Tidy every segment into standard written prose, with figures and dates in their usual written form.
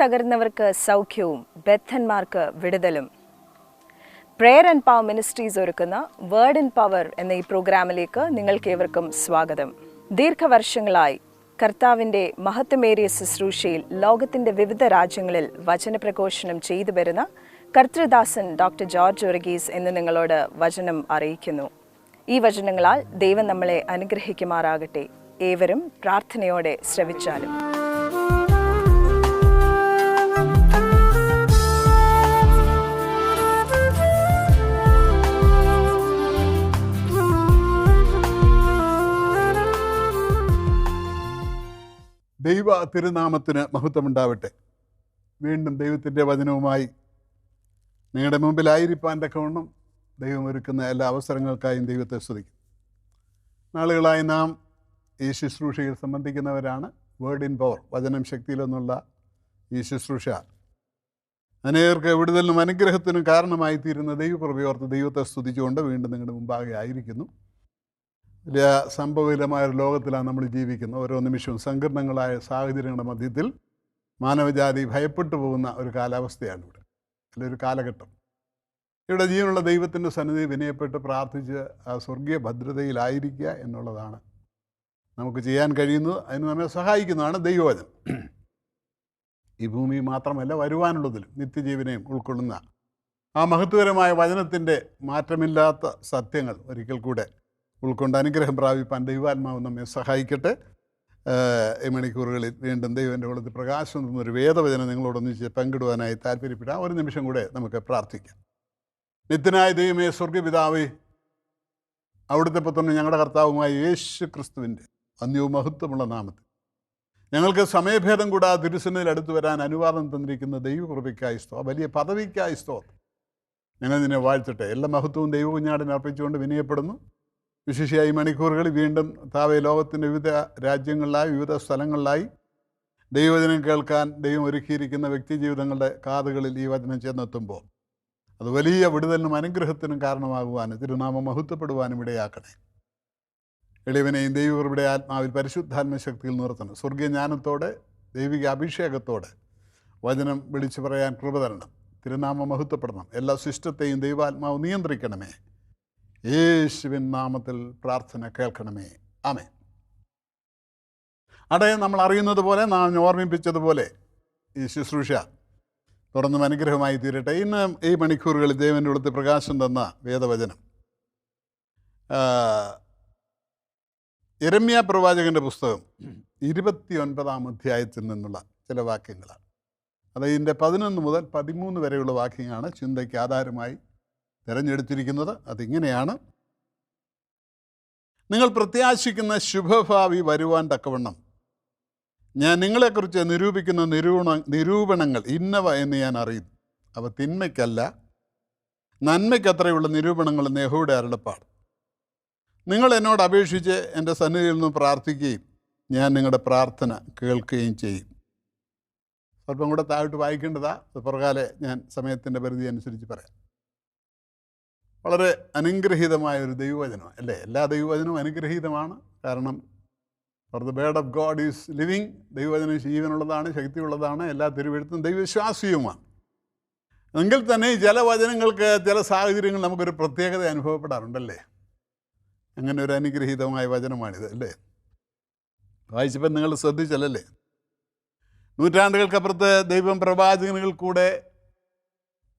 തകർന്നവർക്ക് സൗഖ്യവും ബദ്ധന്മാർക്ക് വിടുതലും. Prayer and power ministries ഒരുക്കുന്ന വേർഡ് ആൻഡ് പവർ എന്ന ഈ പ്രോഗ്രാമിലേക്ക് നിങ്ങൾക്കേവർക്കും സ്വാഗതം. ദീർഘവർഷങ്ങളായി കർത്താവിൻ്റെ മഹത്വമേറിയ ശുശ്രൂഷയിൽ ലോകത്തിൻ്റെ വിവിധ രാജ്യങ്ങളിൽ വചനപ്രഘോഷണം ചെയ്തു വരുന്ന കർത്തൃദാസൻ ഡോക്ടർ ജോർജ് വർഗീസ് എന്ന് നിങ്ങളോട് വചനം അറിയിക്കുന്നു. ഈ വചനങ്ങളാൽ ദൈവം നമ്മളെ അനുഗ്രഹിക്കുമാറാകട്ടെ. ഏവരും പ്രാർത്ഥനയോടെ ശ്രവിച്ചാലും. ദൈവ തിരുനാമത്തിന് മഹത്വമുണ്ടാവട്ടെ. വീണ്ടും ദൈവത്തിൻ്റെ വചനവുമായി നിങ്ങളുടെ മുമ്പിലായിരിക്കാൻ തക്കവണ്ണം ദൈവം ഒരുക്കുന്ന എല്ലാ അവസരങ്ങൾക്കായും ദൈവത്തെ സ്തുതിക്കും. നാളുകളായി നാം ഈ ശുശ്രൂഷയിൽ സംബന്ധിക്കുന്നവരാണ്. വേർഡ് ഇൻ പവർ, വചനം ശക്തിയിലെന്നുള്ള ഈ ശുശ്രൂഷ അനേകർക്ക് വിടുതലിനും അനുഗ്രഹത്തിനും കാരണമായി തീരുന്ന ദൈവകൃപയോർത്ത് ദൈവത്തെ സ്തുതിച്ചുകൊണ്ട് വീണ്ടും നിങ്ങളുടെ മുമ്പാകെ ആയിരിക്കുന്നു. വലിയ സംഭവവിലമായൊരു ലോകത്തിലാണ് നമ്മൾ ജീവിക്കുന്നത്. ഓരോ നിമിഷവും സങ്കീർണങ്ങളായ സാഹചര്യങ്ങളുടെ മധ്യത്തിൽ മാനവജാതി ഭയപ്പെട്ടു പോകുന്ന ഒരു കാലാവസ്ഥയാണ് ഇവിടെ, ഒരു കാലഘട്ടം. ഇവിടെ ജീവനുള്ള ദൈവത്തിൻ്റെ സന്നിധി വിനയപ്പെട്ട് പ്രാർത്ഥിച്ച് ആ സ്വർഗീയ ഭദ്രതയിലായിരിക്കുക എന്നുള്ളതാണ് നമുക്ക് ചെയ്യാൻ കഴിയുന്നത്. അതിന് നമ്മെ സഹായിക്കുന്നതാണ് ദൈവവചനം. ഈ ഭൂമി മാത്രമല്ല, വരുവാനുള്ളതിലും നിത്യജീവനെയും ഉൾക്കൊള്ളുന്ന ആ മഹത്വകരമായ വചനത്തിൻ്റെ മാറ്റമില്ലാത്ത സത്യങ്ങൾ ഒരിക്കൽ കൂടെ ഉൾക്കൊണ്ട് അനുഗ്രഹം പ്രാപിപ്പാൻ ദൈവാത്മാവ് നമ്മെ സഹായിക്കട്ടെ. ഈ മണിക്കൂറുകളിൽ വീണ്ടും ദൈവൻ്റെ ഉള്ളത്തിൽ പ്രകാശം തന്നൊരു വേദവചനം നിങ്ങളോടൊന്നിച്ച് പങ്കിടുവാനായി താല്പര്യപ്പെടാം. ഒരു നിമിഷം കൂടെ നമുക്ക് പ്രാർത്ഥിക്കാം. നിത്യനായ ദൈവമേ, സ്വർഗപിതാവേ, അവിടുത്തെ പുത്രനും ഞങ്ങളുടെ കർത്താവുമായ യേശു ക്രിസ്തുവിൻ്റെ അന്യവും മഹത്വമുള്ള നാമത്തിൽ ഞങ്ങൾക്ക് സമയഭേദം കൂടാതെ തിരുസന്നിധിയിൽ അടുത്ത് വരാൻ അനുവാദം തന്നിരിക്കുന്ന ദൈവകൃപയ്ക്കായി വലിയ പദവിക്കായി സ്തോത്രം. ഞങ്ങൾ നിന്നെ വാഴ്ത്തട്ടെ. എല്ലാ മഹത്വവും ദൈവകുഞ്ഞാടിനെ അർപ്പിച്ചുകൊണ്ട് വിനയപ്പെടുന്നു. വിശേഷിയായി മണിക്കൂറുകളിൽ വീണ്ടും താവേ ലോകത്തിൻ്റെ വിവിധ രാജ്യങ്ങളിലായി വിവിധ സ്ഥലങ്ങളിലായി ദൈവവചനം കേൾക്കാൻ ദൈവം ഒരുക്കിയിരിക്കുന്ന വ്യക്തി ജീവിതങ്ങളുടെ കാതുകളിൽ ഈ വചനം ചെന്നെത്തുമ്പോൾ അത് വലിയ വിടുതലിനും അനുഗ്രഹത്തിനും കാരണമാകുവാനും തിരുനാമം മഹത്വപ്പെടുവാനും ഇടയാക്കണേ. എളിയവനെയും ദൈവകൃപയുടെ ആത്മാവിൽ പരിശുദ്ധാത്മ ശക്തിയിൽ നിർത്തണം. സ്വർഗീയ ജ്ഞാനത്തോടെ ദൈവിക അഭിഷേകത്തോടെ വചനം വിളിച്ചു പറയാൻ കൃപ തരണം. തിരുനാമം മഹത്വപ്പെടണം. എല്ലാ സിസ്റ്റത്തെയും ദൈവാത്മാവ് നിയന്ത്രിക്കണമേ. യേശുവിൻ നാമത്തിൽ പ്രാർത്ഥന കേൾക്കണമേ. ആമേൻ. നമ്മൾ അറിയുന്നത് പോലെ, നാം ഓർമ്മിപ്പിച്ചതുപോലെ ഈ ശുശ്രൂഷ തുടർന്നും അനുഗ്രഹമായി തീരട്ടെ. ഇന്ന് ഈ മണിക്കൂറുകളിൽ ദൈവൻ്റെ ഉള്ളത്തിൽ പ്രകാശം തന്ന വേദവചനം യിരെമ്യാ പ്രവാചകൻ്റെ പുസ്തകം 29-ാം അധ്യായത്തിൽ നിന്നുള്ള ചില വാക്യങ്ങളാണ്. അത് ഇതിൻ്റെ 11 മുതൽ 13 വരെയുള്ള വാക്യങ്ങളാണ് ചിന്തയ്ക്ക് ആധാരമായി തിരഞ്ഞെടുത്തിരിക്കുന്നത്. അതിങ്ങനെയാണ്: നിങ്ങൾ പ്രത്യാശിക്കുന്ന ശുഭഭാവി വരുവാൻ തക്കവണ്ണം ഞാൻ നിങ്ങളെക്കുറിച്ച് നിരൂപിക്കുന്ന നിരൂപണങ്ങൾ ഇന്നവ എന്ന് ഞാൻ അറിയുന്നു. അവ തിന്മയ്ക്കല്ല, നന്മയ്ക്കത്രയുള്ള നിരൂപണങ്ങൾ എന്ന് യഹോവയുടെ അരുളപ്പാട്. നിങ്ങൾ എന്നോട് അപേക്ഷിച്ച് എൻ്റെ സന്നിധിയിൽ നിന്ന് പ്രാർത്ഥിക്കുകയും ഞാൻ നിങ്ങളുടെ പ്രാർത്ഥന കേൾക്കുകയും ചെയ്യും. സ്വല്പം കൂടെ താഴോട്ട് വായിക്കേണ്ടതാ. അത് പുറകാലെ ഞാൻ സമയത്തിൻ്റെ പരിധി അനുസരിച്ച് പറയാം. വളരെ അനുഗ്രഹീതമായ ഒരു ദൈവവചനം അല്ലേ? എല്ലാ ദൈവവചനവും അനുഗ്രഹീതമാണ്. കാരണം for the word of God is living. ദൈവവചനം ജീവനുള്ളതാണ്, ശക്തിയുള്ളതാണ്, എല്ലാ തിരുവെഴുത്തും ദൈവവിശ്വാസിയുമാണ്. എങ്കിൽ തന്നെ ചില വചനങ്ങൾക്ക് ചില സാഹചര്യങ്ങൾ നമുക്കൊരു പ്രത്യേകത അനുഭവപ്പെടാറുണ്ടല്ലേ? അങ്ങനെ ഒരു അനുഗ്രഹീതമായ വചനമാണിത് അല്ലേ? വായിച്ചപ്പോൾ നിങ്ങൾ ശ്രദ്ധിച്ചല്ലേ? നൂറ്റാണ്ടുകൾക്കപ്പുറത്ത് ദൈവം പ്രവാചകനുകൾ കൂടെ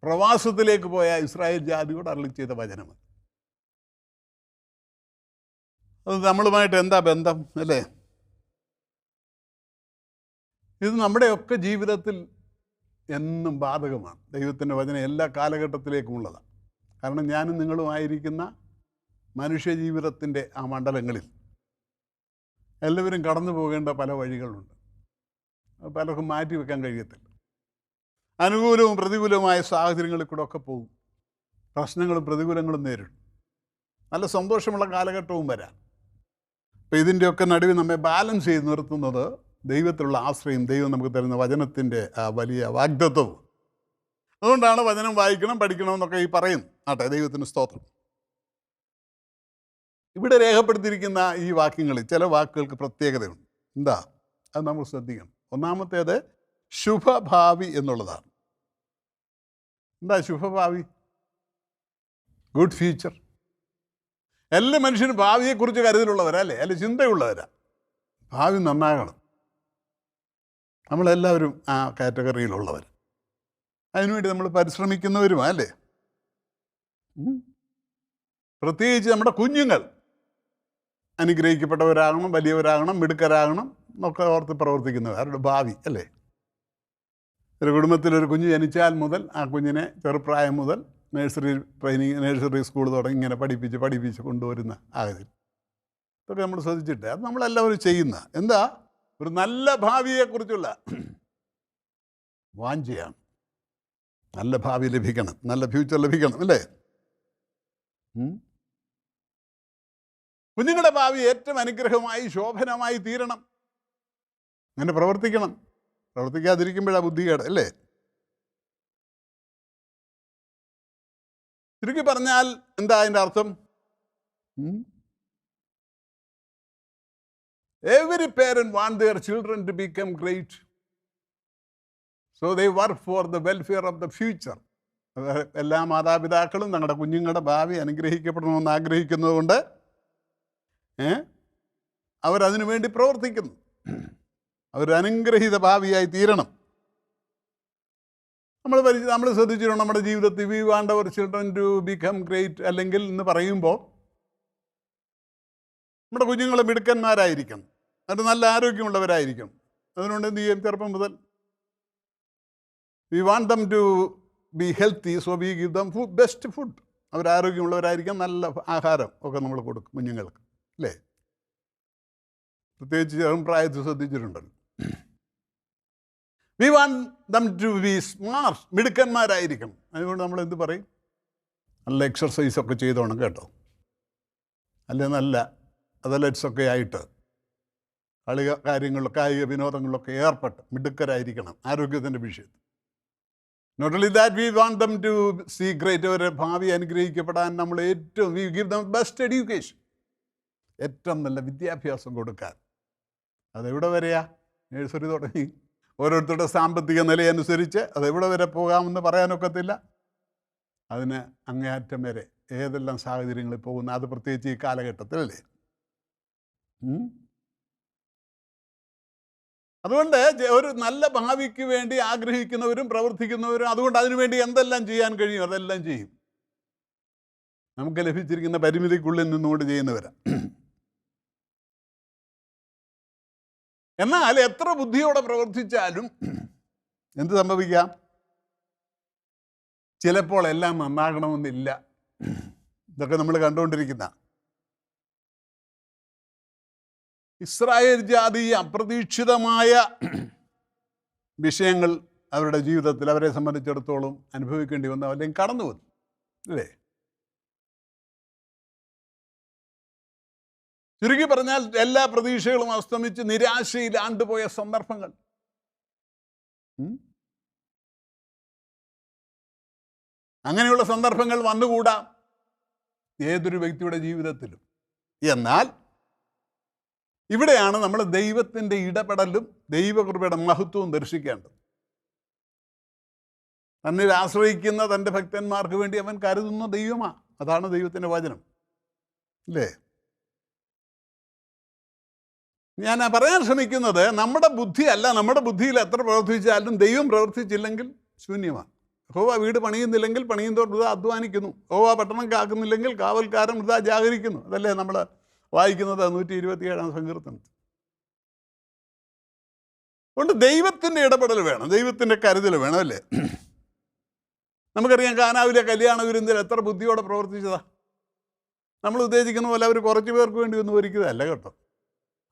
പ്രവാസത്തിലേക്ക് പോയ ഇസ്രായേൽ ജാതിയോട് അരുളി ചെയ്ത വചനം. അത് നമ്മളുമായിട്ട് എന്താ ബന്ധം അല്ലേ? ഇത് നമ്മുടെയൊക്കെ ജീവിതത്തിൽ എന്നും ബാധകമാണ്. ദൈവത്തിൻ്റെ വചനം എല്ലാ കാലഘട്ടത്തിലേക്കും ഉള്ളതാണ്. കാരണം ഞാനും നിങ്ങളുമായിരിക്കുന്ന മനുഷ്യജീവിതത്തിൻ്റെ ആ മണ്ഡലങ്ങളിൽ എല്ലാവരും കടന്നു പോകേണ്ട പല വഴികളുണ്ട്. പലർക്കും മാറ്റി വെക്കാൻ കഴിയത്തില്ല. അനുകൂലവും പ്രതികൂലവുമായ സാഹചര്യങ്ങളിൽ കൂടെ ഒക്കെ പോകും. പ്രശ്നങ്ങളും പ്രതികൂലങ്ങളും നേരിടും. നല്ല സന്തോഷമുള്ള കാലഘട്ടവും വരാം. അപ്പോൾ ഇതിൻ്റെയൊക്കെ നടുവിൽ നമ്മെ ബാലൻസ് ചെയ്ത് നിർത്തുന്നത് ദൈവത്തിലുള്ള ആശ്രയം, ദൈവം നമുക്ക് തരുന്ന വചനത്തിൻ്റെ ആ വലിയ വാഗ്ദത്വവും. അതുകൊണ്ടാണ് വചനം വായിക്കണം, പഠിക്കണം എന്നൊക്കെ ഈ പറയുന്നു. ആട്ടെ, ദൈവത്തിന് സ്തോത്രം. ഇവിടെ രേഖപ്പെടുത്തിയിരിക്കുന്ന ഈ വാക്യങ്ങളിൽ ചില വാക്കുകൾക്ക് പ്രത്യേകതയുണ്ട്. എന്താ? അത് നമ്മൾ ശ്രദ്ധിക്കണം. ഒന്നാമത്തേത്, ശുഭഭാവി എന്നുള്ളതാണ്. എന്താ ശുഭഭാവി? Good future. എല്ലാ മനുഷ്യരും ഭാവിയെക്കുറിച്ച് കരുതലുള്ളവരാ, അല്ലെ ചിന്തയുള്ളവരാ. ഭാവി നന്നാകണം. നമ്മളെല്ലാവരും ആ കാറ്റഗറിയിലുള്ളവർ. അതിനുവേണ്ടി നമ്മൾ പരിശ്രമിക്കുന്നവരുമാ, അല്ലേ? പ്രത്യേകിച്ച് നമ്മുടെ കുഞ്ഞുങ്ങൾ അനുഗ്രഹിക്കപ്പെട്ടവരാകണം, വലിയവരാകണം, മിടുക്കരാകണം എന്നൊക്കെ ഓർത്ത് പ്രവർത്തിക്കുന്നവർ. അവരുടെ ഭാവി, അല്ലേ? ഒരു കുടുംബത്തിലൊരു കുഞ്ഞ് ജനിച്ചാൽ മുതൽ ആ കുഞ്ഞിനെ ചെറുപ്രായം മുതൽ നഴ്സറി സ്കൂൾ തുടങ്ങി ഇങ്ങനെ പഠിപ്പിച്ച് കൊണ്ടുവരുന്ന ആകതിൽ ഇതൊക്കെ നമ്മൾ ശ്രദ്ധിച്ചിട്ട് അത് നമ്മളെല്ലാവരും ചെയ്യുന്ന എന്താ? ഒരു നല്ല ഭാവിയെക്കുറിച്ചുള്ള വാഞ്ചയാണ്. നല്ല ഭാവി ലഭിക്കണം, നല്ല ഫ്യൂച്ചർ ലഭിക്കണം, അല്ലേ? കുഞ്ഞുങ്ങളുടെ ഭാവി ഏറ്റവും അനുഗ്രഹമായി ശോഭനമായി തീരണം. അങ്ങനെ പ്രവർത്തിക്കണം. പ്രവർത്തിക്കാതിരിക്കുമ്പോഴാണ് ബുദ്ധികേട്, അല്ലേ? ചുരുക്കി പറഞ്ഞാൽ എന്താ അതിൻ്റെ അർത്ഥം? Every parent wants their children to become great. So they work for the welfare of the future. എല്ലാ മാതാപിതാക്കളും തങ്ങളുടെ കുഞ്ഞുങ്ങളുടെ ഭാവി അനുഗ്രഹിക്കപ്പെടണമെന്ന് ആഗ്രഹിക്കുന്നത് കൊണ്ട് അവരതിനു വേണ്ടി പ്രവർത്തിക്കുന്നു. അവർ അനുഗ്രഹീത ഭാവിയായി തീരണം. നമ്മൾ ശ്രദ്ധിച്ചിട്ടുണ്ട് നമ്മുടെ ജീവിതത്തിൽ we want our children to become great അല്ലെങ്കിൽ എന്ന് പറയുമ്പോൾ നമ്മുടെ കുഞ്ഞുങ്ങൾ മിടുക്കന്മാരായിരിക്കണം, അത് നല്ല ആരോഗ്യമുള്ളവരായിരിക്കണം. അതിനുകൊണ്ട് എന്ത് ചെയ്യും? ചെറുപ്പം മുതൽ we want them to be healthy, so we give them best food. അവർ ആരോഗ്യമുള്ളവരായിരിക്കാം, നല്ല ആഹാരം ഒക്കെ നമ്മൾ കൊടുക്കും കുഞ്ഞുങ്ങൾക്ക്, അല്ലേ? പ്രത്യേകിച്ച് ചെറും പ്രായത്തിൽ ശ്രദ്ധിച്ചിട്ടുണ്ടല്ലോ. We want them to be smart, മിടുക്കന്മാരായിരിക്കണം. അതുകൊണ്ട് നമ്മൾ എന്ത് പറയും? നല്ല എക്സർസൈസൊക്കെ ചെയ്തോണം കേട്ടോ, അല്ലെ നല്ല അത്ലറ്റ്സൊക്കെ ആയിട്ട് കായിക വിനോദങ്ങളിലൊക്കെ ഏർപ്പെട്ട് മിടുക്കരായിരിക്കണം ആരോഗ്യത്തിൻ്റെ വിഷയത്തിൽ. Not only that we want them to see great. അവരുടെ ഭാവി അനുഗ്രഹിക്കപ്പെടാൻ നമ്മൾ ഏറ്റവും we give them best education, ഏറ്റവും നല്ല വിദ്യാഭ്യാസം കൊടുക്കാൻ. അതെവിടെ വരെയാ? നഴ്സറി തുടങ്ങി ഓരോരുത്തരുടെ സാമ്പത്തിക നിലയനുസരിച്ച് അതെവിടെ വരെ പോകാമെന്ന് പറയാനൊക്കത്തില്ല. അതിന് അങ്ങേയറ്റം വരെ ഏതെല്ലാം സാഹചര്യങ്ങളിൽ പോകുന്ന, അത് പ്രത്യേകിച്ച് ഈ കാലഘട്ടത്തിലല്ലേ. അതുകൊണ്ട് ഒരു നല്ല ഭാവിക്ക് വേണ്ടി ആഗ്രഹിക്കുന്നവരും പ്രവർത്തിക്കുന്നവരും അതുകൊണ്ട് അതിനുവേണ്ടി എന്തെല്ലാം ചെയ്യാൻ കഴിയും അതെല്ലാം ചെയ്യും. നമുക്ക് ലഭിച്ചിരിക്കുന്ന പരിമിതിക്കുള്ളിൽ നിന്നുകൊണ്ട് ചെയ്യുന്നവരാണ്. എന്നാൽ എത്ര ബുദ്ധിയോടെ പ്രവർത്തിച്ചാലും എന്ത് സംഭവിക്കാം? ചിലപ്പോൾ എല്ലാം നന്നാകണമെന്നില്ല. ഇതൊക്കെ നമ്മൾ കണ്ടുകൊണ്ടിരിക്കുന്ന ഇസ്രായേൽ ജാതി അപ്രതീക്ഷിതമായ വിഷയങ്ങൾ അവരുടെ ജീവിതത്തിൽ അവരെ സംബന്ധിച്ചിടത്തോളം അനുഭവിക്കേണ്ടി വന്നു, അല്ലെങ്കിൽ കടന്നു വന്നു, അല്ലേ? ചുരുക്കി പറഞ്ഞാൽ എല്ലാ പ്രതീക്ഷകളും അസ്തമിച്ച് നിരാശയിൽ ആണ്ടുപോയ സന്ദർഭങ്ങൾ. അങ്ങനെയുള്ള സന്ദർഭങ്ങൾ വന്നുകൂടാം ഏതൊരു വ്യക്തിയുടെ ജീവിതത്തിലും. എന്നാൽ ഇവിടെയാണ് നമ്മൾ ദൈവത്തിൻ്റെ ഇടപെടലും ദൈവകൃപയുടെ മഹത്വവും ദർശിക്കേണ്ടത്. തന്നിൽ ആശ്രയിക്കുന്ന തൻ്റെ ഭക്തന്മാർക്ക് വേണ്ടി അവൻ കരുതുന്ന ദൈവമാണ്. അതാണ് ദൈവത്തിൻ്റെ വചനം, അല്ലേ? ഞാൻ പറയാൻ ശ്രമിക്കുന്നത് നമ്മുടെ ബുദ്ധിയല്ല. നമ്മുടെ ബുദ്ധിയിൽ എത്ര പ്രവർത്തിച്ചാലും ദൈവം പ്രവർത്തിച്ചില്ലെങ്കിൽ ശൂന്യമാണ്. യഹോവ വീട് പണിയുന്നില്ലെങ്കിൽ പണിയുന്നവർ വൃഥാ അധ്വാനിക്കുന്നു. യഹോവ പട്ടണം കാക്കുന്നില്ലെങ്കിൽ കാവൽക്കാരൻ വൃഥാ ജാഗരിക്കുന്നു. അതല്ലേ നമ്മൾ വായിക്കുന്നത് 127 സങ്കീർത്തനത്തിൽ. അതുകൊണ്ട് ദൈവത്തിൻ്റെ ഇടപെടൽ വേണം, ദൈവത്തിൻ്റെ കരുതൽ വേണം, അല്ലേ? നമുക്കറിയാം കാനാവിലെ കല്യാണ വിരുന്നിൽ എത്ര ബുദ്ധിയോടെ പ്രവർത്തിച്ചതാ. നമ്മൾ ഉദ്ദേശിക്കുന്ന പോലെ അവർ കുറച്ച് പേർക്ക് വേണ്ടി ഒന്നും ഒരുക്കിയതല്ല കേട്ടോ.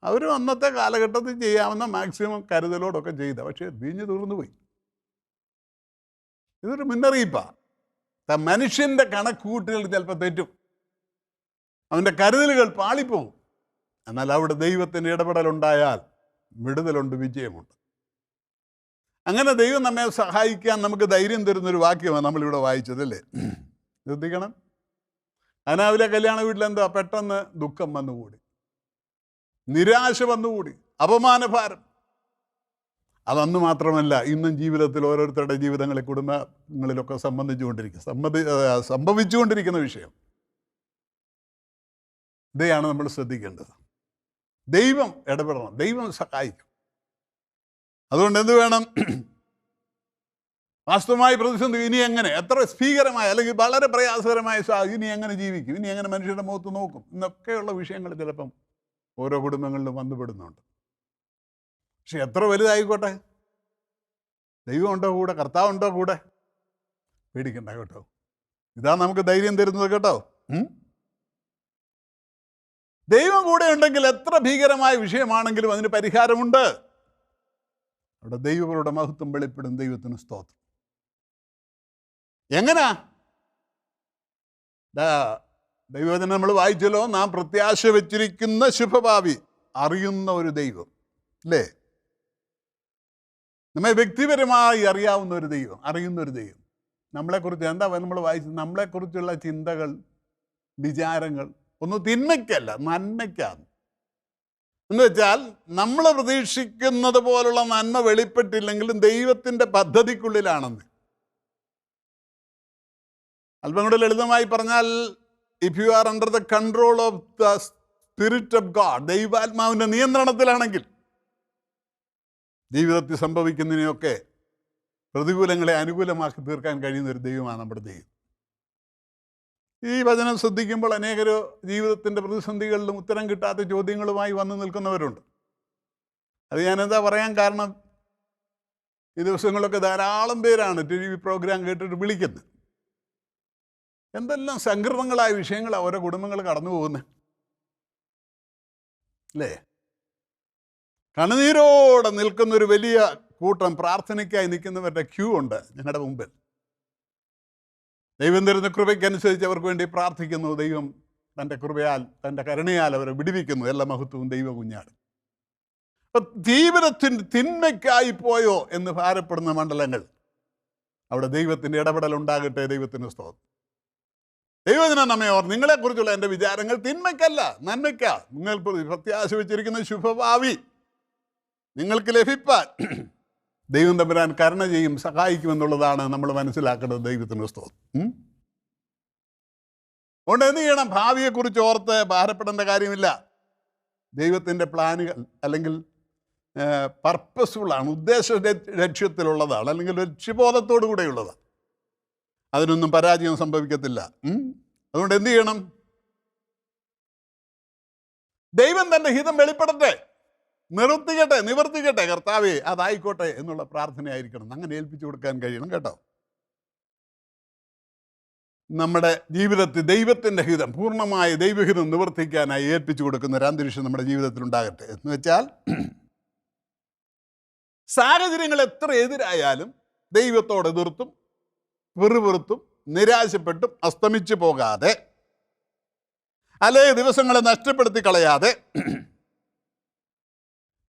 അവർ അന്നത്തെ കാലഘട്ടത്തിൽ ചെയ്യാവുന്ന മാക്സിമം കരുതലോടൊക്കെ ചെയ്ത, പക്ഷേ വീഞ്ഞ് തീർന്നു പോയി. ഇതൊരു മുന്നറിയിപ്പാണ്. മനുഷ്യൻ്റെ കണക്കുകൂട്ടുകൾ ചിലപ്പോൾ തെറ്റും, അവൻ്റെ കരുതലുകൾ പാളിപ്പോവും. എന്നാൽ അവിടെ ദൈവത്തിൻ്റെ ഇടപെടലുണ്ടായാൽ വിടുതലുണ്ട്, വിജയമുണ്ട്. അങ്ങനെ ദൈവം നമ്മെ സഹായിക്കാൻ നമുക്ക് ധൈര്യം തരുന്നൊരു വാക്യമാണ് നമ്മളിവിടെ വായിച്ചതല്ലേ. ശ്രദ്ധിക്കണം. കാനാവിലെ കല്യാണ വീട്ടിലെന്താ? പെട്ടെന്ന് ദുഃഖം വന്നുകൂടി, നിരാശ വന്നുകൂടി, അപമാനഭാരം. അതന്ന് മാത്രമല്ല, ഇന്നും ജീവിതത്തിൽ ഓരോരുത്തരുടെ ജീവിതങ്ങളെ, കുടുംബങ്ങളിലൊക്കെ സംഭവിച്ചുകൊണ്ടിരിക്കുന്ന വിഷയം. ഇതാണ് നമ്മൾ ശ്രദ്ധിക്കേണ്ടത്. ദൈവം ഇടപെടണം, ദൈവം സഹായിക്കും. അതുകൊണ്ട് എന്ത് വേണം? വാസ്തവമായി പ്രതിസന്ധി ഇനി എങ്ങനെ, എത്ര ഭീകരമായ അല്ലെങ്കിൽ വളരെ പ്രയാസകരമായ ഇനി എങ്ങനെ ജീവിക്കും, ഇനി എങ്ങനെ മനുഷ്യരുടെ മുഖത്ത് നോക്കും എന്നൊക്കെയുള്ള വിഷയങ്ങൾ ചിലപ്പം ഓരോ കുടുംബങ്ങളിലും വന്നുപെടുന്നുണ്ട്. പക്ഷെ എത്ര വലുതായിക്കോട്ടെ, ദൈവം ഉണ്ടോ കൂടെ, കർത്താവുണ്ടോ കൂടെ, പേടിക്കണ്ട കേട്ടോ. ഇതാ നമുക്ക് ധൈര്യം തരുന്നത് കേട്ടോ. ദൈവം കൂടെ ഉണ്ടെങ്കിൽ എത്ര ഭീകരമായ വിഷയമാണെങ്കിലും അതിന് പരിഹാരമുണ്ട്. അവിടെ ദൈവങ്ങളുടെ മഹത്വം വെളിപ്പെടും. ദൈവത്തിന് സ്തോത്രം. എങ്ങനാ? ദൈവത്തിന് നമ്മൾ വായിച്ചല്ലോ, നാം പ്രത്യാശ വെച്ചിരിക്കുന്ന ശുഭഭാവി അറിയുന്ന ഒരു ദൈവം, അല്ലേ? നമ്മെ വ്യക്തിപരമായി അറിയാവുന്ന ഒരു ദൈവം, അറിയുന്ന ഒരു ദൈവം. നമ്മളെക്കുറിച്ച് എന്താ നമ്മൾ വായിച്ചത്? നമ്മളെക്കുറിച്ചുള്ള ചിന്തകൾ, വിചാരങ്ങൾ ഒന്നും തിന്മയ്ക്കല്ല, നന്മയ്ക്കാണ്. എന്ന് വെച്ചാൽ നമ്മൾ പ്രതീക്ഷിക്കുന്നത് പോലുള്ള നന്മ വെളിപ്പെട്ടില്ലെങ്കിലും ദൈവത്തിൻ്റെ പദ്ധതിക്കുള്ളിലാണെന്ന്. അല്പം കൂടെ ലളിതമായി പറഞ്ഞാൽ, if you are under the control of the spirit of God, ദൈവാത്മാവിൻ്റെ നിയന്ത്രണത്തിലാണെങ്കിൽ ജീവിതത്തിൽ സംഭവിക്കുന്നതിനെയൊക്കെ പ്രതികൂലങ്ങളെ അനുകൂലമാക്കി തീർക്കാൻ കഴിയുന്ന ഒരു ദൈവമാണ് നമ്മുടെ ദൈവം. ഈ വചനം ശ്രദ്ധിക്കുമ്പോൾ അനേകർ ജീവിതത്തിൻ്റെ പ്രതിസന്ധികളിലും ഉത്തരം കിട്ടാത്ത ചോദ്യങ്ങളുമായി വന്നു നിൽക്കുന്നവരുണ്ട്. അത് ഞാനെന്താ പറയാൻ കാരണം, ഈ ദിവസങ്ങളിലൊക്കെ ധാരാളം പേരാണ് TV പ്രോഗ്രാം കേട്ടിട്ട് വിളിക്കുന്നത്. എന്തെല്ലാം സങ്കീർണങ്ങളായ വിഷയങ്ങളാണ് ഓരോ കുടുംബങ്ങൾ കടന്നു പോകുന്നത്, അല്ലേ? കണ്ണുനീരോടെ നിൽക്കുന്നൊരു വലിയ കൂട്ടം പ്രാർത്ഥനയ്ക്കായി നിൽക്കുന്നവരുടെ ക്യൂ ഉണ്ട് ഞങ്ങളുടെ മുമ്പിൽ. ദൈവം തരുന്ന കൃപയ്ക്കനുസരിച്ച് അവർക്ക് വേണ്ടി പ്രാർത്ഥിക്കുന്നു. ദൈവം തൻ്റെ കൃപയാൽ, തൻ്റെ കരുണയാൽ അവരെ വിടുവിക്കുന്നു. എല്ലാ മഹത്വവും ദൈവ കുഞ്ഞാട്. അപ്പം ജീവിതത്തിൻ്റെ തിന്മയ്ക്കായി പോയോ എന്ന് ഭാരപ്പെടുന്ന മണ്ഡലങ്ങൾ, അവിടെ ദൈവത്തിൻ്റെ ഇടപെടൽ ഉണ്ടാകട്ടെ. ദൈവത്തിന് സ്തോത്രം. ദൈവത്തിനെ നമ്മെ നിങ്ങളെക്കുറിച്ചുള്ള എൻ്റെ വിചാരങ്ങൾ തിന്മയ്ക്കല്ല, നന്മയ്ക്കാ. നിങ്ങൾ പ്രത്യാശ വെച്ചിരിക്കുന്ന ശുഭഭാവി നിങ്ങൾക്ക് ലഭിപ്പാൻ ദൈവം തമ്പുരാൻ കരുണ ചെയ്യും, സഹായിക്കുമെന്നുള്ളതാണ് നമ്മൾ മനസ്സിലാക്കേണ്ടത്. ദൈവത്തിന് സ്തോത്രം. അതുകൊണ്ട് എന്ത് ചെയ്യണം? ഭാവിയെക്കുറിച്ച് ഓർത്ത് ഭാരപ്പെടേണ്ട കാര്യമില്ല. ദൈവത്തിൻ്റെ പ്ലാനുകൾ അല്ലെങ്കിൽ പർപ്പസ്ഫുള്ളാണ്, ഉദ്ദേശ ലക്ഷ്യത്തിലുള്ളതാണ്, അല്ലെങ്കിൽ ലക്ഷ്യബോധത്തോടു കൂടെയുള്ളതാണ്. അതിനൊന്നും പരാജയം സംഭവിക്കത്തില്ല. അതുകൊണ്ട് എന്ത് ചെയ്യണം? ദൈവം തൻ്റെ ഹിതം വെളിപ്പെടട്ടെ, നിവർത്തിക്കട്ടെ കർത്താവേ, അതായിക്കോട്ടെ എന്നുള്ള പ്രാർത്ഥനയായിരിക്കണം. അങ്ങനെ ഏൽപ്പിച്ചു കൊടുക്കാൻ കഴിയണം കേട്ടോ. നമ്മുടെ ജീവിതത്തിൽ ദൈവത്തിൻ്റെ ഹിതം, പൂർണ്ണമായ ദൈവഹിതം നിവർത്തിക്കാനായി ഏൽപ്പിച്ചു കൊടുക്കുന്ന ഒരു അന്തരീക്ഷം നമ്മുടെ ജീവിതത്തിൽ ഉണ്ടാകട്ടെ. എന്ന് വെച്ചാൽ സാഹചര്യങ്ങൾ എത്ര എതിരായാലും ദൈവത്തോട് എതിർത്തും വെറുപെറുത്തും നിരാശപ്പെട്ടും അസ്തമിച്ചു പോകാതെ, അല്ലേ ദിവസങ്ങളെ നഷ്ടപ്പെടുത്തി കളയാതെ,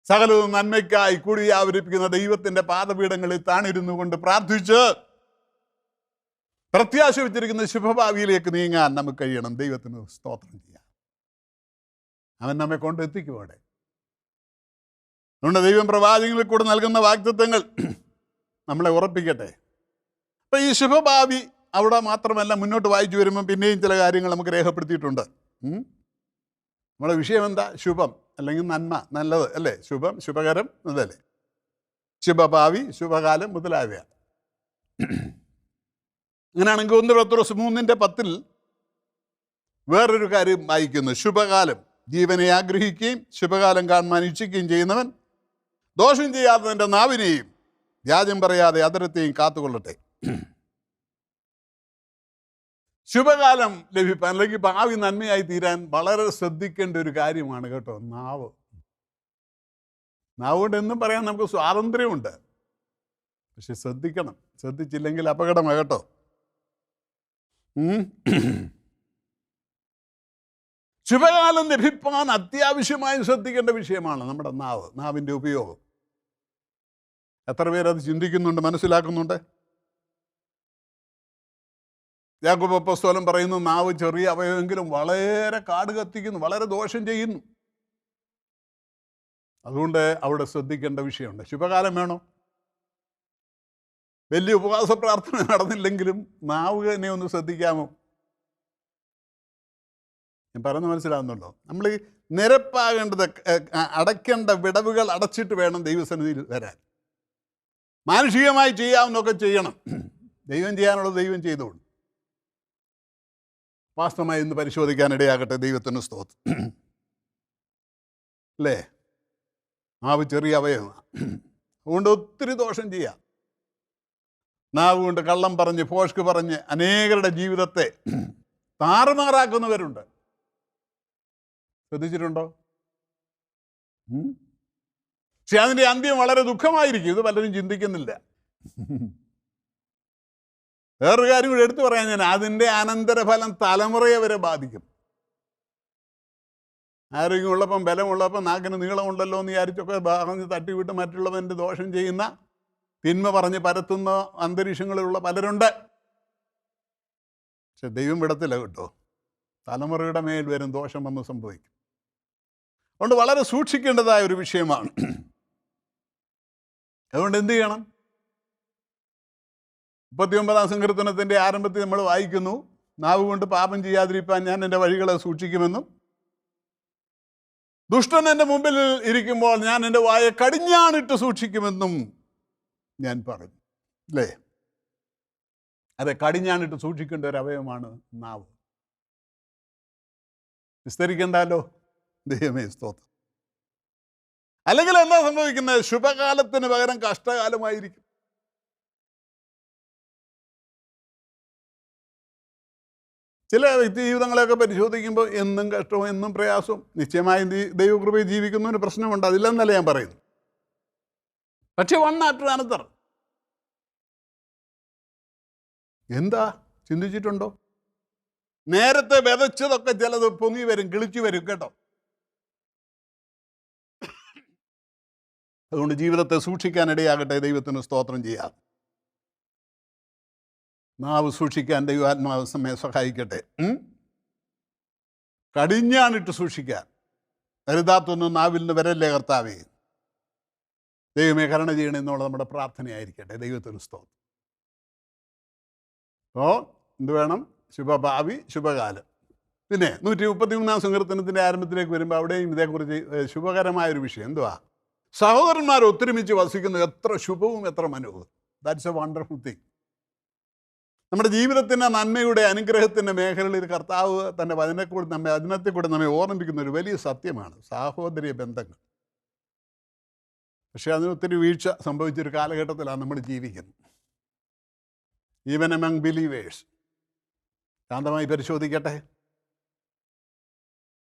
സകലവും നന്മയ്ക്കായി കൂടി വ്യാപരിപ്പിക്കുന്ന ദൈവത്തിൻ്റെ പാദപീഠങ്ങളിൽ താണിരുന്നു കൊണ്ട് പ്രാർത്ഥിച്ച് പ്രത്യാശ വെച്ചിരിക്കുന്ന ശുഭഭാവിയിലേക്ക് നീങ്ങാൻ നമുക്ക് കഴിയണം. ദൈവത്തിന് സ്തോത്രം ചെയ്യാം. അവൻ നമ്മെ കൊണ്ട് എത്തിക്കും അവിടെ. അതുകൊണ്ട് ദൈവം പ്രവാചകങ്ങളിൽ കൂടെ നൽകുന്ന വാഗ്ദത്തങ്ങൾ നമ്മളെ ഉറപ്പിക്കട്ടെ. അപ്പം ഈ ശുഭഭാവി അവിടെ മാത്രമല്ല, മുന്നോട്ട് വായിച്ചു വരുമ്പം പിന്നെയും ചില കാര്യങ്ങൾ നമുക്ക് രേഖപ്പെടുത്തിയിട്ടുണ്ട്. നമ്മുടെ വിഷയം എന്താ? ശുഭം അല്ലെങ്കിൽ നന്മ, നല്ലത് അല്ലേ? ശുഭം, ശുഭകരം എന്നല്ലേ? ശുഭഭാവി, ശുഭകാലം മുതലായവയാണ്. അങ്ങനെയാണെങ്കിൽ 1 പത്രോസ് 3:10 വേറൊരു കാര്യം വായിക്കുന്നു. ശുഭകാലം ജീവനെ ആഗ്രഹിക്കുകയും ശുഭകാലം കാണുവാൻ ഇച്ഛിക്കുകയും ചെയ്യുന്നവൻ ദോഷം ചെയ്യാതെ തൻ്റെ നാവിനെയും വ്യാജം പറയാതെ അതരത്തെയും കാത്തുകൊള്ളട്ടെ. ശുഭകാലം ലഭിക്കാൻ അല്ലെങ്കിൽ ഭാവി നന്മയായി തീരാൻ വളരെ ശ്രദ്ധിക്കേണ്ട ഒരു കാര്യമാണ് കേട്ടോ നാവ്. നാവ് കൊണ്ട് എന്നും പറയാൻ നമുക്ക് സ്വാതന്ത്ര്യമുണ്ട്, പക്ഷെ ശ്രദ്ധിക്കണം. ശ്രദ്ധിച്ചില്ലെങ്കിൽ അപകടമാണ് കേട്ടോ. ശുഭകാലം ലഭിക്കാൻ അത്യാവശ്യമായും ശ്രദ്ധിക്കേണ്ട വിഷയമാണ് നമ്മുടെ നാവ്, നാവിൻ്റെ ഉപയോഗം. എത്ര പേരത് ചിന്തിക്കുന്നുണ്ട്, മനസ്സിലാക്കുന്നുണ്ട്? യാക്കോബ് അപ്പോസ്തലൻ പറയുന്നു, നാവ് ചെറിയ അവയവമെങ്കിലും വളരെ കാട് കത്തിക്കുന്നു, വളരെ ദോഷം ചെയ്യുന്നു. അതുകൊണ്ട് അവിടെ ശ്രദ്ധിക്കേണ്ട വിഷയമുണ്ട്. ശുഭകാലം വേണോ? വലിയ ഉപവാസ പ്രാർത്ഥന നടന്നില്ലെങ്കിലും നാവ് തന്നെ ഒന്ന് ശ്രദ്ധിക്കാമോ? ഞാൻ പറയുന്നത് മനസ്സിലാവുന്നുണ്ടോ? നമ്മൾ ഈ നിരപ്പാകേണ്ടത്, അടയ്ക്കേണ്ട വിടവുകൾ അടച്ചിട്ട് വേണം ദൈവസന്നിധിയിൽ വരാൻ. മാനുഷികമായി ചെയ്യാവുന്നതൊക്കെ ചെയ്യണം. ദൈവം ചെയ്യാനുള്ളത് ദൈവം ചെയ്തോളൂ. വാസ്തവമായി ഇന്ന് പരിശോധിക്കാനിടയാകട്ടെ. ദൈവത്തിന് സ്തോത്രം. അല്ലേ? നാവ് ചെറിയ അവയവമാണ്. അതുകൊണ്ട് ഒത്തിരി ദോഷം ചെയ്യാം. നാവ് കൊണ്ട് കള്ളം പറഞ്ഞ്, ഫോഷ്ക്ക് പറഞ്ഞ് അനേകരുടെ ജീവിതത്തെ താറുമാറാക്കുന്നവരുണ്ട്. ശ്രദ്ധിച്ചിട്ടുണ്ടോ? പക്ഷെ അതിൻ്റെ അന്ത്യം വളരെ ദുഃഖമായിരിക്കും. ഇത് പലരും ചിന്തിക്കുന്നില്ല. വേറൊരു കാര്യം കൂടി എടുത്തു പറയാൻ, ഞാൻ അതിൻ്റെ അനന്തരഫലം തലമുറയെ വരെ ബാധിക്കും. ആരോഗ്യമുള്ളപ്പം, ബലമുള്ളപ്പം, നാക്കിന് നീളമുണ്ടല്ലോ എന്ന് വിചാരിച്ചൊക്കെ പറഞ്ഞ് തട്ടിവിട്ട് മറ്റുള്ളവൻ്റെ ദോഷം ചെയ്യുന്ന, തിന്മ പറഞ്ഞ് പരത്തുന്ന അന്തരീക്ഷങ്ങളിലുള്ള പലരുണ്ട്. പക്ഷെ ദൈവം വിടത്തില്ല കേട്ടോ. തലമുറയുടെ മേൽ വരും ദോഷം വന്ന് സംഭവിക്കും. അതുകൊണ്ട് വളരെ സൂക്ഷിക്കേണ്ടതായ ഒരു വിഷയമാണ്. അതുകൊണ്ട് എന്ത് ചെയ്യണം? 39-ാം സങ്കീർത്തനത്തിൻ്റെ ആരംഭത്തിൽ നമ്മൾ വായിക്കുന്നു, നാവ് കൊണ്ട് പാപം ചെയ്യാതിരിക്കാൻ ഞാൻ എൻ്റെ വഴികളെ സൂക്ഷിക്കുമെന്നും, ദുഷ്ടൻ എൻ്റെ മുമ്പിൽ ഇരിക്കുമ്പോൾ ഞാൻ എൻ്റെ വായെ കടിഞ്ഞാണിട്ട് സൂക്ഷിക്കുമെന്നും ഞാൻ പറഞ്ഞു. അല്ലേ? അതെ, കടിഞ്ഞാണിട്ട് സൂക്ഷിക്കേണ്ട ഒരു അവയവമാണ് നാവ്. വിസ്തരിക്കണ്ടല്ലോ. ദൈവമേ സ്തോത്രം. അല്ലെങ്കിൽ എന്താ സംഭവിക്കുന്നത്? ശുഭകാലത്തിന് പകരം കഷ്ടകാലമായിരിക്കും. ചില വ്യക്തി ജീവിതങ്ങളെയൊക്കെ പരിശോധിക്കുമ്പോൾ എന്നും കഷ്ടവും എന്നും പ്രയാസവും. നിശ്ചയമായും ദൈവകൃപയിൽ ജീവിക്കുന്നതിന് പ്രശ്നമുണ്ട്, അതില്ലെന്നല്ല ഞാൻ പറയുന്നു. പക്ഷെ വൺ ആഫ്റ്റർ അനദർ. എന്താ ചിന്തിച്ചിട്ടുണ്ടോ? നേരത്തെ വിതച്ചതൊക്കെ ചിലത് പൊങ്ങി വരും, കിളിച്ചു വരും കേട്ടോ. അതുകൊണ്ട് ജീവിതത്തെ സൂക്ഷിക്കാനിടയാകട്ടെ. ദൈവത്തിന് സ്തോത്രം ചെയ്യാം. നാവ് സൂക്ഷിക്കാൻ ദൈവാത്മാവ് നമ്മെ സഹായിക്കട്ടെ. കടിഞ്ഞാണിട്ട് സൂക്ഷിക്കാൻ. കരുതാത്തൊന്നും നാവിൽ നിന്ന് വരല്ലേ കർത്താവേ. ദൈവമേ കരുണ ചെയ്യണമെന്നുള്ള നമ്മുടെ പ്രാർത്ഥനയായിരിക്കട്ടെ. ദൈവത്തിന് സ്തോത്രം. അപ്പോൾ എന്ത് വേണം? ശുഭഭാവി, ശുഭകാലം. പിന്നെ 133-ാം സങ്കീർത്തനത്തിൻ്റെ ആരംഭത്തിലേക്ക് വരുമ്പോൾ അവിടെയും ഇതേക്കുറിച്ച് ശുഭകരമായൊരു വിഷയം എന്തുവാ? സഹോദരന്മാർ ഒത്തൊരുമിച്ച് വസിക്കുന്നത് എത്ര ശുഭവും എത്ര മനോഹരം. That's A wonderful thing. നമ്മുടെ ജീവിതത്തിൻ്റെ നന്മയുടെ അനുഗ്രഹത്തിൻ്റെ മേഖലയിൽ കർത്താവ് തൻ്റെ വചനത്തിൽ കൂടെ നമ്മെ ഓർമ്മിപ്പിക്കുന്ന ഒരു വലിയ സത്യമാണ് സാഹോദര്യ ബന്ധങ്ങൾ. പക്ഷേ അതിന് ഒത്തിരി വീഴ്ച സംഭവിച്ചൊരു കാലഘട്ടത്തിലാണ് നമ്മൾ ജീവിക്കുന്നത്. Even among believers. ശാന്തമായി പരിശോധിക്കട്ടെ.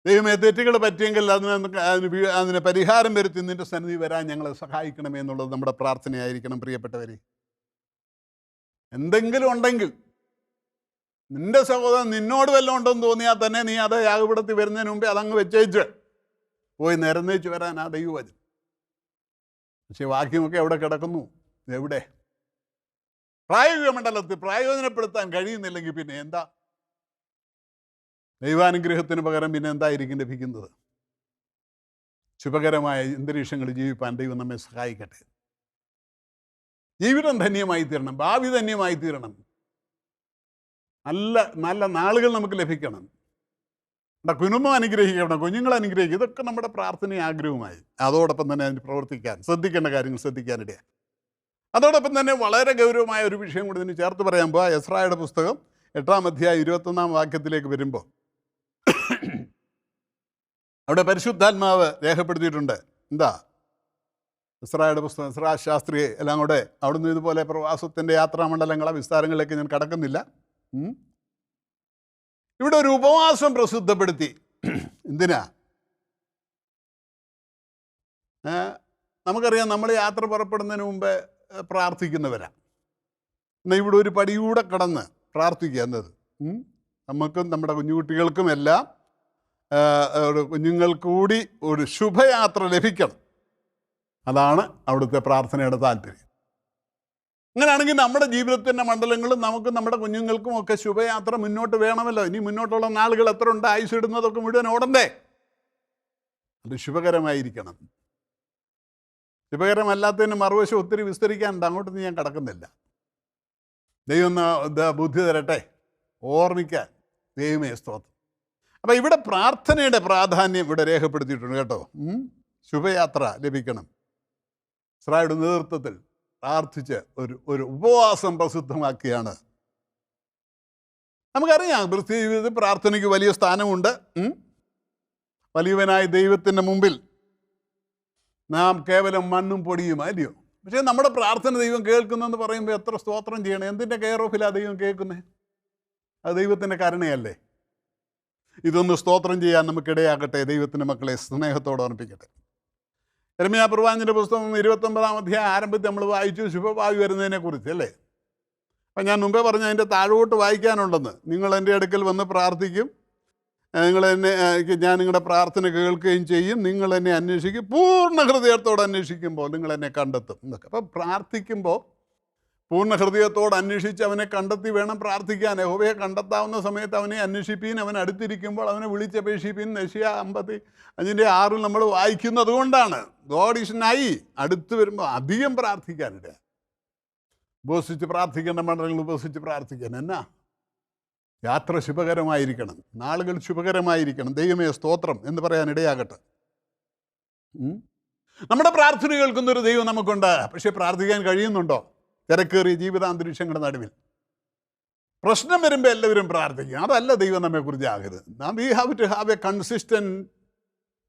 ദൈവമേ, തെറ്റുകൾ പറ്റിയെങ്കിൽ അതിന് പരിഹാരം വരുത്തി നിന്റെ സന്നിധി വരാൻ ഞങ്ങളെ സഹായിക്കണമേ എന്നുള്ളത് നമ്മുടെ പ്രാർത്ഥനയായിരിക്കണം. പ്രിയപ്പെട്ടവരെ, എന്തെങ്കിലും ഉണ്ടെങ്കിൽ നിന്റെ സഹോദരൻ നിന്നോട് വല്ലതും ഉണ്ടെന്ന് തോന്നിയാൽ തന്നെ നീ അത് യാഗപീഠത്തിൽ വരുന്നതിന് മുമ്പേ അതങ്ങ് വെച്ചേച്ച് പോയി നിരന്നേച്ച് വരാൻ ആ ദൈവവചനം. പക്ഷെ വാക്യമൊക്കെ എവിടെ കിടക്കുന്നു? എവിടെ? പ്രായോഗിക മണ്ഡലത്തിൽ പ്രയോജനപ്പെടുത്താൻ കഴിയുന്നില്ലെങ്കിൽ പിന്നെ എന്താ? ദൈവാനുഗ്രഹത്തിന് പകരം പിന്നെ എന്തായിരിക്കും ലഭിക്കുന്നത്? ശുഭകരമായ അന്തരീക്ഷങ്ങളിൽ ജീവിപ്പാൻ ദൈവം നമ്മെ സഹായിക്കട്ടെ. ജീവിതം ധന്യമായി തീരണം, ഭാവി ധന്യമായി തീരണം, നല്ല നല്ല നാളുകൾ നമുക്ക് ലഭിക്കണം, നമ്മുടെ കുടുംബം അനുഗ്രഹിക്കണം, കുഞ്ഞുങ്ങളെ അനുഗ്രഹിക്കും. ഇതൊക്കെ നമ്മുടെ പ്രാർത്ഥനയും ആഗ്രഹവുമായി. അതോടൊപ്പം തന്നെ അതിന് പ്രവർത്തിക്കാൻ ശ്രദ്ധിക്കേണ്ട കാര്യങ്ങൾ ശ്രദ്ധിക്കാനിടയാണ്. അതോടൊപ്പം തന്നെ വളരെ ഗൗരവമായ ഒരു വിഷയം കൂടി ഇതിന് ചേർത്ത് പറയാൻ പോവാ. എസ്രായുടെ പുസ്തകം 8-ാം അധ്യായം 21-ാം വാക്യത്തിലേക്ക് വരുമ്പോൾ അവിടെ പരിശുദ്ധാത്മാവ് രേഖപ്പെടുത്തിയിട്ടുണ്ട്. എന്താ? എസ്രായുടെ പുസ്തകം, എസ്രാ ശാസ്ത്രിയെ എല്ലാം കൂടെ അവിടുന്ന് ഇതുപോലെ പ്രവാസത്തിൻ്റെ യാത്രാമണ്ഡലങ്ങളെ വിസ്താരങ്ങളിലേക്ക് ഞാൻ കടക്കുന്നില്ല. ഇവിടെ ഒരു ഉപവാസം പ്രസിദ്ധപ്പെടുത്തി. എന്തിനാ? നമുക്കറിയാം, നമ്മൾ യാത്ര പുറപ്പെടുന്നതിന് മുമ്പ് പ്രാർത്ഥിക്കുന്നവരാണ്. എന്നാൽ ഇവിടെ ഒരു പടിയൂടെ കടന്ന് പ്രാർത്ഥിക്കുക എന്നത് നമുക്കും നമ്മുടെ കുഞ്ഞുകുട്ടികൾക്കും എല്ലാം കുഞ്ഞുങ്ങൾക്കൂടി ഒരു ശുഭയാത്ര ലഭിക്കണം. അതാണ് അവിടുത്തെ പ്രാർത്ഥനയുടെ താല്പര്യം. അങ്ങനെയാണെങ്കിൽ നമ്മുടെ ജീവിതത്തിൻ്റെ മണ്ഡലങ്ങളും നമുക്കും നമ്മുടെ കുഞ്ഞുങ്ങൾക്കും ഒക്കെ ശുഭയാത്ര മുന്നോട്ട് വേണമല്ലോ. ഇനി മുന്നോട്ടുള്ള നാളുകൾ എത്ര ഉണ്ട്? ആയുസ് ഇടുന്നതൊക്കെ മുഴുവൻ ഓടണ്ടേ? അത് ശുഭകരമായിരിക്കണം. ശുഭകരമല്ലാത്തതിന് മറുവശം ഒത്തിരി വിസ്തരിക്കാനുണ്ട്, അങ്ങോട്ടൊന്നും ഞാൻ കടക്കുന്നില്ല. ദൈവം ബുദ്ധി തരട്ടെ, ഓർമ്മിക്കാൻ ദൈവമേ സ്തോത്രം. അപ്പം ഇവിടെ പ്രാർത്ഥനയുടെ പ്രാധാന്യം ഇവിടെ രേഖപ്പെടുത്തിയിട്ടുണ്ട് കേട്ടോ. ശുഭയാത്ര ലഭിക്കണം. ഇസ്രായേലിന്റെ നേതൃത്വത്തിൽ പ്രാർത്ഥിച്ച് ഒരു ഉപവാസം പ്രസിദ്ധമാക്കിയാണ്. നമുക്കറിയാം ക്രിസ്തീയ ജീവിതത്തിൽ പ്രാർത്ഥനയ്ക്ക് വലിയ സ്ഥാനമുണ്ട്. വലിയവനായ ദൈവത്തിൻ്റെ മുമ്പിൽ നാം കേവലം മണ്ണും പൊടിയും അല്ലയോ. പക്ഷേ നമ്മുടെ പ്രാർത്ഥന ദൈവം കേൾക്കുന്നെന്ന് പറയുമ്പോൾ എത്ര സ്തോത്രം ചെയ്യണം. എന്തിൻ്റെ കെയർ ഓഫിലാണ് ദൈവം കേൾക്കുന്നത്? അത് ദൈവത്തിൻ്റെ കരുണയല്ലേ. ഇതൊന്ന് സ്തോത്രം ചെയ്യാൻ നമുക്കിടയാകട്ടെ. ദൈവത്തിൻ്റെ മക്കളെ സ്നേഹത്തോടെ ഓർമ്മിപ്പിക്കട്ടെ. യിരെമ്യാ പ്രവാചകന്റെ പുസ്തകം 29-ാം അധ്യായം ആരംഭത്തിൽ നമ്മൾ വായിച്ചു ശുഭഭാവി വരുന്നതിനെ കുറിച്ച് അല്ലേ. അപ്പം ഞാൻ മുമ്പേ പറഞ്ഞ അതിൻ്റെ താഴോട്ട് വായിക്കാനുണ്ടെന്ന്. നിങ്ങൾ എൻ്റെ അടുക്കൽ വന്ന് പ്രാർത്ഥിക്കും, ഞാൻ നിങ്ങളുടെ പ്രാർത്ഥന കേൾക്കുകയും ചെയ്യും, നിങ്ങൾ എന്നെ അന്വേഷിക്കും, പൂർണ്ണ ഹൃദയത്തോടെ അന്വേഷിക്കുമ്പോൾ നിങ്ങൾ എന്നെ കണ്ടെത്തും എന്നൊക്കെ. അപ്പം പ്രാർത്ഥിക്കുമ്പോൾ പൂർണ്ണ ഹൃദയത്തോട് അന്വേഷിച്ച് അവനെ കണ്ടെത്തി വേണം പ്രാർത്ഥിക്കാൻ. യഹോവയെ കണ്ടെത്താവുന്ന സമയത്ത് അവനെ അന്വേഷിപ്പീൻ, അവൻ അടുത്തിരിക്കുമ്പോൾ അവനെ വിളിച്ചപേക്ഷിപ്പീൻ. യെശയ്യാ 55:6 നമ്മൾ വായിക്കുന്നത് കൊണ്ടാണ്. ഗോഡ് ഈസ് നൈ, അടുത്ത് വരുമ്പോൾ അധികം പ്രാർത്ഥിക്കാനിട. ഉപവസിച്ച് പ്രാർത്ഥിക്കേണ്ട മണ്ഡലങ്ങൾ ഉപവസിച്ച് പ്രാർത്ഥിക്കാൻ. എന്നാ യാത്ര ശുഭകരമായിരിക്കണം, നാളുകൾ ശുഭകരമായിരിക്കണം. ദൈവമേ സ്തോത്രം എന്ന് പറയാൻ ഇടയാകട്ടെ. നമ്മുടെ പ്രാർത്ഥന കേൾക്കുന്നൊരു ദൈവം നമുക്കുണ്ട്. പക്ഷെ പ്രാർത്ഥിക്കാൻ കഴിയുന്നുണ്ടോ? തിരക്കേറിയ ജീവിതാന്തരീക്ഷങ്ങളുടെ നടുവിൽ പ്രശ്നം വരുമ്പോൾ എല്ലാവരും പ്രാർത്ഥിക്കും. അതല്ല ദൈവം നമ്മെക്കുറിച്ച് ആകരുത്. We have to have a consistent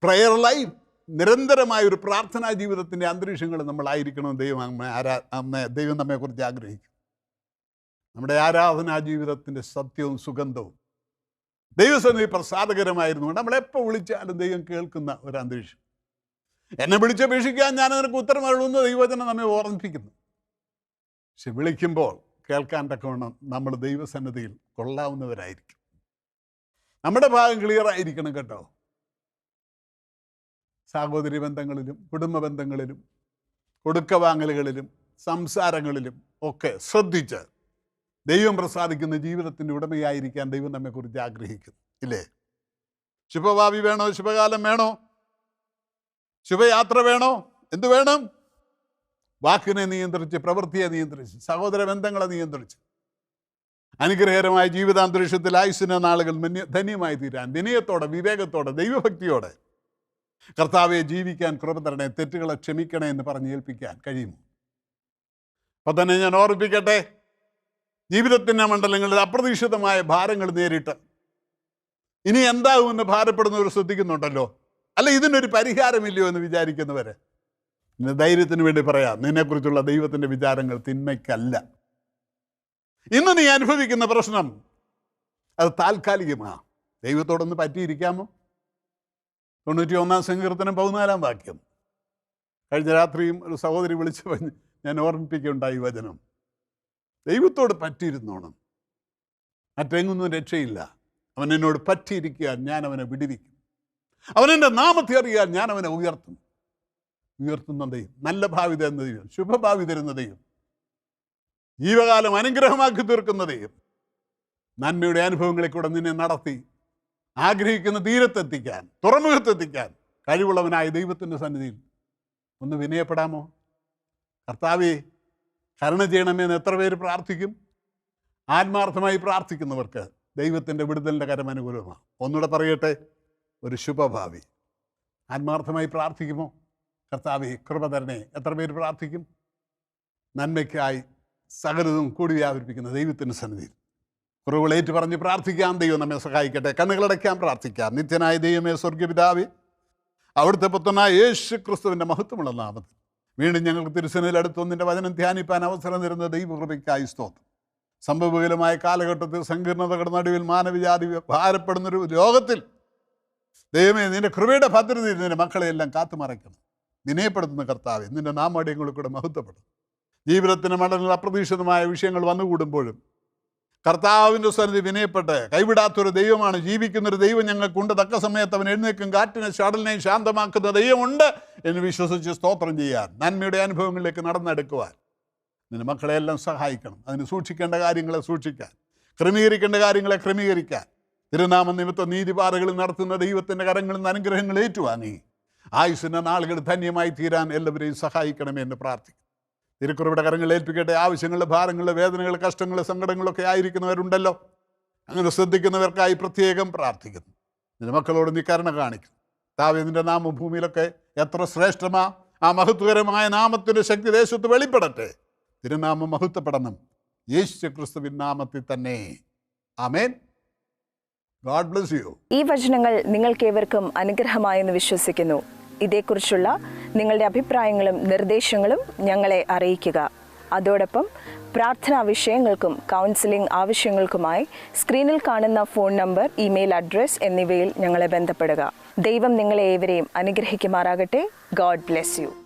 prayer life. നിരന്തരമായ ഒരു പ്രാർത്ഥനാ ജീവിതത്തിൻ്റെ അന്തരീക്ഷങ്ങൾ നമ്മളായിരിക്കണം. ദൈവം നമ്മെക്കുറിച്ച് ആഗ്രഹിക്കും. നമ്മുടെ ആരാധനാ ജീവിതത്തിൻ്റെ സത്യവും സുഗന്ധവും ദൈവസന്നിധി പ്രസാദകരമായിരുന്നുകൊണ്ട് നമ്മളെപ്പോൾ വിളിച്ചാലും ദൈവം കേൾക്കുന്ന ഒരു അന്തരീക്ഷം. എന്നെ വിളിച്ചപേക്ഷിക്കാൻ ഞാൻ നിനക്ക് ഉത്തരം അരുളുന്ന ദൈവവചനം നമ്മെ ഓർമ്മിപ്പിക്കുന്നു. പക്ഷെ വിളിക്കുമ്പോൾ കേൾക്കാൻ തക്കവണ്ണം നമ്മൾ ദൈവസന്നിധിയിൽ കൊള്ളാവുന്നവരായിരിക്കും. നമ്മുടെ ഭാഗം ക്ലിയർ ആയിരിക്കണം കേട്ടോ. സഹോദരി ബന്ധങ്ങളിലും കുടുംബ ബന്ധങ്ങളിലും കൊടുക്കവാങ്ങലുകളിലും സംസാരങ്ങളിലും ഒക്കെ ശ്രദ്ധിച്ച് ദൈവം പ്രസാദിക്കുന്ന ജീവിതത്തിൻ്റെ ഉടമയായിരിക്കാൻ ദൈവം നമ്മെക്കുറിച്ച് ആഗ്രഹിക്കുന്നു. ഇല്ലേ? ശുഭഭാവി വേണോ? ശുഭകാലം വേണോ? ശുഭയാത്ര വേണോ? എന്തു വേണം? വാക്കിനെ നിയന്ത്രിച്ച്, പ്രവൃത്തിയെ നിയന്ത്രിച്ച്, സഹോദര ബന്ധങ്ങളെ നിയന്ത്രിച്ച് അനുഗ്രഹകരമായ ജീവിതാന്തരീക്ഷത്തിൽ ആയുസ്സിൻ്റെ നാളുകൾ ധന്യമായി തീരാൻ വിനയത്തോടെ, വിവേകത്തോടെ, ദൈവഭക്തിയോടെ കർത്താവെ ജീവിക്കാൻ കൃപ തരണേ, തെറ്റുകളെ ക്ഷമിക്കണേ എന്ന് പറഞ്ഞ് ഏൽപ്പിക്കാൻ കഴിയുമോ? അപ്പം തന്നെ ഞാൻ ഓർമ്മിപ്പിക്കട്ടെ, ജീവിതത്തിൻ്റെ മണ്ഡലങ്ങളിൽ അപ്രതീക്ഷിതമായ ഭാരങ്ങൾ നേരിട്ട് ഇനി എന്താകുമെന്ന് ഭാരപ്പെടുന്നവർ ശ്രദ്ധിക്കുന്നുണ്ടല്ലോ. അല്ല, ഇതിനൊരു പരിഹാരമില്ലയോ എന്ന് വിചാരിക്കുന്നവരെ ധൈര്യത്തിന് വേണ്ടി പറയാം, നിന്നെക്കുറിച്ചുള്ള ദൈവത്തിൻ്റെ വിചാരങ്ങൾ തിന്മയ്ക്കല്ല. ഇന്ന് നീ അനുഭവിക്കുന്ന പ്രശ്നം അത് താൽക്കാലികമാണ്. ദൈവത്തോടൊന്ന് പറ്റിയിരിക്കാമോ? 91-ാം സങ്കീർത്തനം 14-ാം വാക്യം. കഴിഞ്ഞ രാത്രിയും ഒരു സഹോദരി വിളിച്ചു പറഞ്ഞ് ഞാൻ ഓർമ്മിപ്പിക്കുകയുണ്ടായി വചനം. ദൈവത്തോട് പറ്റിയിരുന്നോണം, മറ്റെങ്ങൊന്നും രക്ഷയില്ല. അവൻ എന്നോട് പറ്റിയിരിക്കാൻ ഞാൻ അവനെ വിടുവിക്കും, അവനെൻ്റെ നാമത്തെ അറിയാൻ ഞാൻ അവനെ ഉയർത്തുന്ന ദൈവം, നല്ല ഭാവി തരുന്ന ദൈവം, ശുഭഭാവി തരുന്ന ദൈവം, ജീവകാലം അനുഗ്രഹമാക്കി തീർക്കുന്ന ദൈവം, നന്മയുടെ അനുഭവങ്ങളിൽ കൂടെ നിന്നെ നടത്തി ആഗ്രഹിക്കുന്ന തീരത്തെത്തിക്കാൻ, തുറമുഖത്തെത്തിക്കാൻ കഴിവുള്ളവനായ ദൈവത്തിൻ്റെ സന്നിധിയിൽ ഒന്ന് വിനയപ്പെടാമോ? കർത്താവേ കരുണ ചെയ്യണമെന്ന് എത്ര പേര് പ്രാർത്ഥിക്കും? ആത്മാർത്ഥമായി പ്രാർത്ഥിക്കുന്നവർക്ക് ദൈവത്തിൻ്റെ വിടുതലിൻ്റെ കരം അനുകൂലമാണ്. ഒന്നുകൂടെ പറയട്ടെ, ഒരു ശുഭഭാവി. ആത്മാർത്ഥമായി പ്രാർത്ഥിക്കുമോ? കർത്താവേ കൃപ തരണേ. എത്ര പേര് പ്രാർത്ഥിക്കും? നന്മയ്ക്കായി സകലതും കൂടി വ്യാപരിപ്പിക്കുന്ന ദൈവത്തിൻ്റെ സന്നിധിയിൽ കുറവുകളേറ്റ് പറഞ്ഞ് പ്രാർത്ഥിക്കാൻ ദൈവം നമ്മെ സഹായിക്കട്ടെ. കണ്ണുകളടയ്ക്കാൻ പ്രാർത്ഥിക്കാം. നിത്യനായ ദൈവമേ, സ്വർഗപിതാവേ, അവിടുത്തെ പുത്രനായ യേശു ക്രിസ്തുവിൻ്റെ മഹത്വമുള്ള നാമത്തിൽ വീണ്ടും ഞങ്ങൾക്ക് തിരുസന്നിധിയിൽ അടുത്ത് ഒന്നിൻ്റെ വചനം ധ്യാനിപ്പാൻ അവസരം തരുന്ന ദൈവകൃപയ്ക്കായി സ്തോത്രം. സംഭവബഹുലമായ കാലഘട്ടത്തിൽ സങ്കീർണതകളുടെ നടുവിൽ മാനവജാതി ഭാരപ്പെടുന്നൊരു ലോകത്തിൽ ദൈവമേ, നിൻ്റെ കൃപയുടെ ഭദ്രതയിൽ നിൻ്റെ മക്കളെയെല്ലാം കാത്തുമറയ്ക്കണം. വിനയപ്പെടുത്തുന്ന കർത്താവേ, നിൻ്റെ നാമടയങ്ങളിൽ കൂടെ മഹത്വപ്പെടും. ജീവിതത്തിൻ്റെ മണ്ഡലങ്ങളിൽ അപ്രതീക്ഷിതമായ വിഷയങ്ങൾ വന്നുകൂടുമ്പോഴും കർത്താവിൻ്റെ സന്നിധി വിനയപ്പെട്ട്, കൈവിടാത്തൊരു ദൈവമാണ്, ജീവിക്കുന്നൊരു ദൈവം ഞങ്ങൾക്കുണ്ട്, തക്ക സമയത്ത് അവൻ എഴുന്നേൽക്കും, കാറ്റിനെ ഷടലിനെയും ശാന്തമാക്കുന്ന ദൈവമുണ്ട് എന്ന് വിശ്വസിച്ച് സ്തോത്രം ചെയ്യാൻ, നന്മയുടെ അനുഭവങ്ങളിലേക്ക് നടന്നെടുക്കുവാൻ നിന്റെ മക്കളെയെല്ലാം സഹായിക്കണം. അതിന് സൂക്ഷിക്കേണ്ട കാര്യങ്ങളെ സൂക്ഷിക്കാൻ, ക്രമീകരിക്കേണ്ട കാര്യങ്ങളെ ക്രമീകരിക്കാൻ, തിരുനാമ നിമിത്തം നീതിപാതകളിൽ നടത്തുന്ന ദൈവത്തിൻ്റെ കരങ്ങളിൽ നിന്ന് അനുഗ്രഹങ്ങൾ ഏറ്റുവാങ്ങി ആയുസ്സിൻ്റെ നാളുകൾ ധന്യമായി തീരാൻ എല്ലാവരെയും സഹായിക്കണമേ എന്ന് പ്രാർത്ഥിക്കും. തിരുക്കുറവിടെ കരങ്ങൾ ഏൽപ്പിക്കട്ടെ. ആവശ്യങ്ങളുടെ ഭാരങ്ങൾ, വേദനകൾ, കഷ്ടങ്ങൾ, സങ്കടങ്ങളൊക്കെ ആയിരിക്കുന്നവരുണ്ടല്ലോ, അങ്ങനെ ശ്രദ്ധിക്കുന്നവർക്കായി പ്രത്യേകം പ്രാർത്ഥിക്കുന്നു. നിന്റെ മക്കളോട് നീ കരുണ കാണിക്കും. താവേ, നിന്റെ നാമം ഭൂമിയിലൊക്കെ എത്ര ശ്രേഷ്ഠമാ. ആ മഹത്വകരമായ നാമത്തിൻ്റെ ശക്തി ദേശത്ത് വെളിപ്പെടട്ടെ. തിരുനാമം മഹത്വപ്പെടണം. യേശു ക്രിസ്തുവിൻ നാമത്തിൽ തന്നെ. ആമേൻ. God bless you. ഈ വചനങ്ങൾ നിങ്ങൾക്കേവർക്കും അനുഗ്രഹമായെന്ന് വിശ്വസിക്കുന്നു. ഇതേക്കുറിച്ചുള്ള നിങ്ങളുടെ അഭിപ്രായങ്ങളും നിർദ്ദേശങ്ങളും ഞങ്ങളെ അറിയിക്കുക. അതോടൊപ്പം പ്രാർത്ഥനാ വിഷയങ്ങൾക്കും കൗൺസിലിംഗ് ആവശ്യങ്ങൾക്കുമായി സ്ക്രീനിൽ കാണുന്ന ഫോൺ നമ്പർ, ഇമെയിൽ അഡ്രസ് എന്നിവയിൽ ഞങ്ങളെ ബന്ധപ്പെടുക. ദൈവം നിങ്ങളെ ഏവരെയും അനുഗ്രഹിക്കുമാറാകട്ടെ. God bless U.